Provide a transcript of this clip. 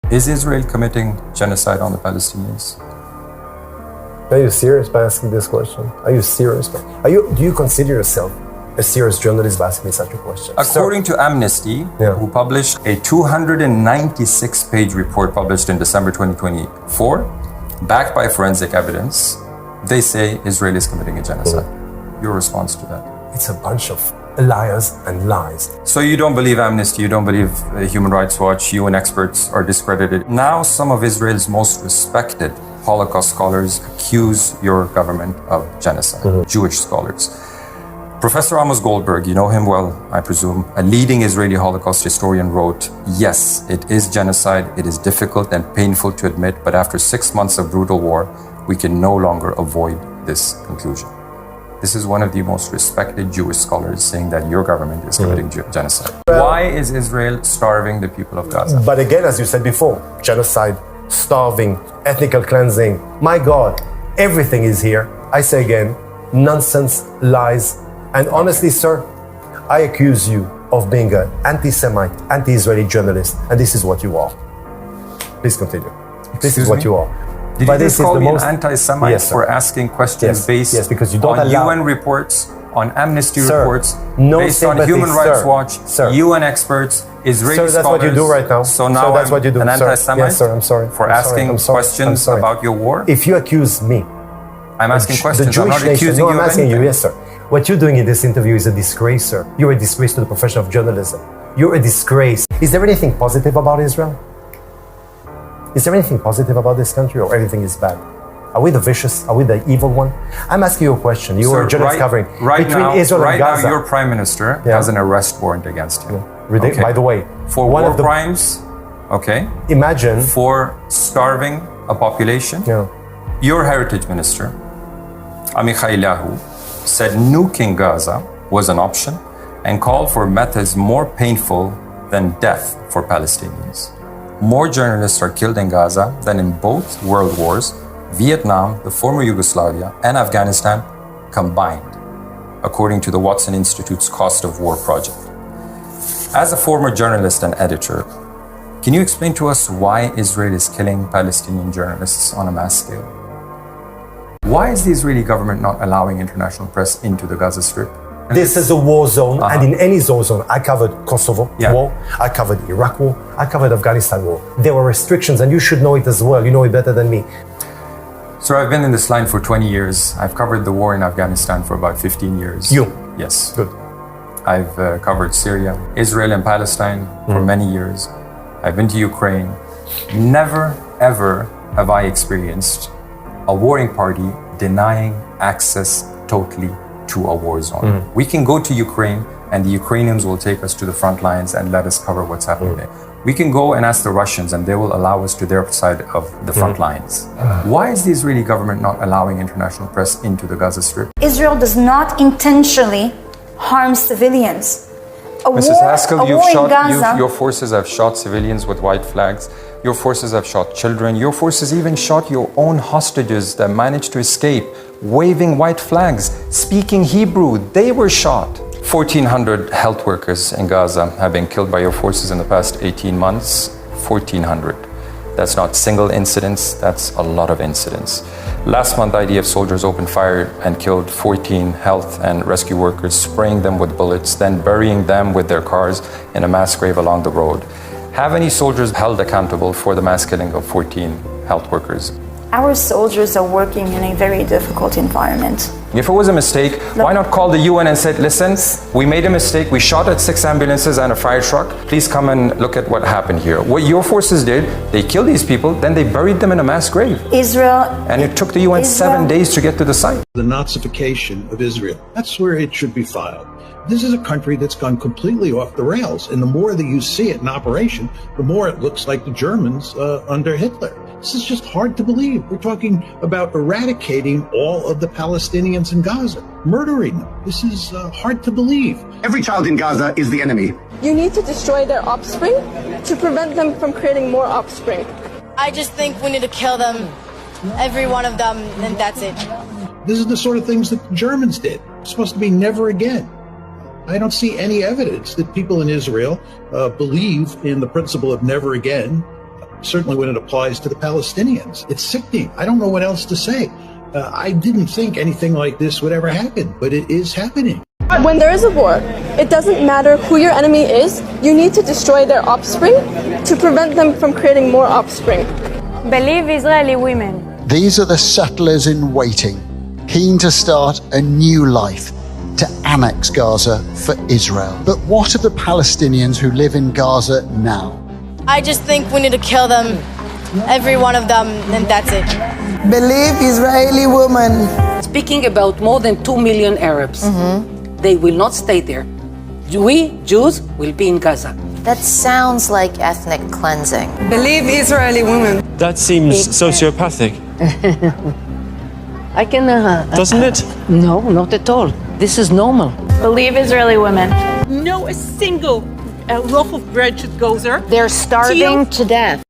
Is Israel committing genocide on the Palestinians? Are you serious by asking this question? Are you serious? Do you consider yourself a serious journalist by asking me such a question? According to Amnesty, who published a 296-page report published in December 2024, backed by forensic evidence, they say Israel is committing a genocide. Your response to that? It's a bunch of liars and lies. So you don't believe Amnesty, you don't believe Human Rights Watch, UN experts are discredited. Now some of Israel's most respected Holocaust scholars accuse your government of genocide, Jewish scholars. Professor Amos Goldberg, you know him well, I presume, a leading Israeli Holocaust historian, wrote, "Yes, it is genocide. It is difficult and painful to admit, but after 6 months of brutal war, we can no longer avoid this conclusion." This is one of the most respected Jewish scholars saying that your government is committing genocide. Why is Israel starving the people of Gaza? But again, as you said before, genocide, starving, ethnical cleansing, my God, everything is here. I say again, nonsense, lies. And honestly, sir, I accuse you of being an anti-Semite, anti-Israeli journalist, and this is what you are. Please continue. This is what you are. Did you just call me an anti-Semite for asking questions based because you don't on allow UN reports, on Amnesty reports, based on Human Rights Watch, UN experts, Israeli scholars? That's what you do right now. So now that's what you do. An anti-Semite? Yes, sir, I'm sorry. For asking questions about your war? If you accuse me, I'm asking questions. The Jewish I'm not accusing you. I'm asking you, yes, sir. What you're doing in this interview is a disgrace, sir. You're a disgrace to the profession of journalism. You're a disgrace. Is there anything positive about Israel? Is there anything positive about this country, or everything is bad? Are we the vicious? Are we the evil one? I'm asking you a question. You are a journalist covering between Israel and Gaza. Right now, your prime minister has an arrest warrant against him. Okay. By the way, for war crimes, imagine for starving a population. Your heritage minister, Amichai Lahu, said nuking Gaza was an option and called for methods more painful than death for Palestinians. More journalists are killed in Gaza than in both world wars, Vietnam, the former Yugoslavia, and Afghanistan combined, according to the Watson Institute's Cost of War project. As a former journalist and editor, can you explain to us why Israel is killing Palestinian journalists on a mass scale? Why is the Israeli government not allowing international press into the Gaza Strip? This is a war zone, and in any zone, I covered Kosovo war, I covered Iraq war, I covered Afghanistan war. There were restrictions, and you should know it as well. You know it better than me. Sir, I've been in this line for 20 years. I've covered the war in Afghanistan for about 15 years. You? Yes. Good. I've covered Syria, Israel, and Palestine for many years. I've been to Ukraine. Never, ever have I experienced a warring party denying access totally to a war zone. We can go to Ukraine and the Ukrainians will take us to the front lines and let us cover what's happening there. We can go and ask the Russians and they will allow us to their side of the front lines. Why is the Israeli government not allowing international press into the Gaza Strip? Israel does not intentionally harm civilians. Mrs. Haskell, your forces have shot civilians with white flags. Your forces have shot children. Your forces even shot your own hostages that managed to escape, waving white flags, speaking Hebrew. They were shot. 1,400 health workers in Gaza have been killed by your forces in the past 18 months. 1,400. That's not single incidents, that's a lot of incidents. Last month, IDF soldiers opened fire and killed 14 health and rescue workers, spraying them with bullets, then burying them with their cars in a mass grave along the road. Have any soldiers held accountable for the mass killing of 14 health workers? Our soldiers are working in a very difficult environment. If it was a mistake, why not call the UN and say, listen, we made a mistake, we shot at 6 ambulances and a fire truck, please come and look at what happened here. What your forces did, they killed these people, then they buried them in a mass grave. And it took the UN 7 days to get to the site. The Nazification of Israel, that's where it should be filed. This is a country that's gone completely off the rails, and the more that you see it in operation, the more it looks like the Germans under Hitler. This is just hard to believe. We're talking about eradicating all of the Palestinians in Gaza, murdering them. This is hard to believe. Every child in Gaza is the enemy. You need to destroy their offspring to prevent them from creating more offspring. I just think we need to kill them, every one of them, and that's it. This is the sort of things that the Germans did. It's supposed to be never again. I don't see any evidence that people in Israel believe in the principle of never again. certainly when it applies to the Palestinians. It's sickening. I don't know what else to say. I didn't think anything like this would ever happen, but it is happening. When there is a war, it doesn't matter who your enemy is, you need to destroy their offspring to prevent them from creating more offspring. Believe Israeli women. These are the settlers in waiting, keen to start a new life, to annex Gaza for Israel. But what of the Palestinians who live in Gaza now? I just think we need to kill them, every one of them, and that's it. Believe Israeli women. Speaking about more than 2 million Arabs. They will not stay there. We, Jews, will be in Gaza. That sounds like ethnic cleansing. Believe Israeli women. That seems sociopathic. I can... Doesn't it? No, not at all. This is normal. Believe Israeli women. No, a single loaf of bread should go there. They're starving to death.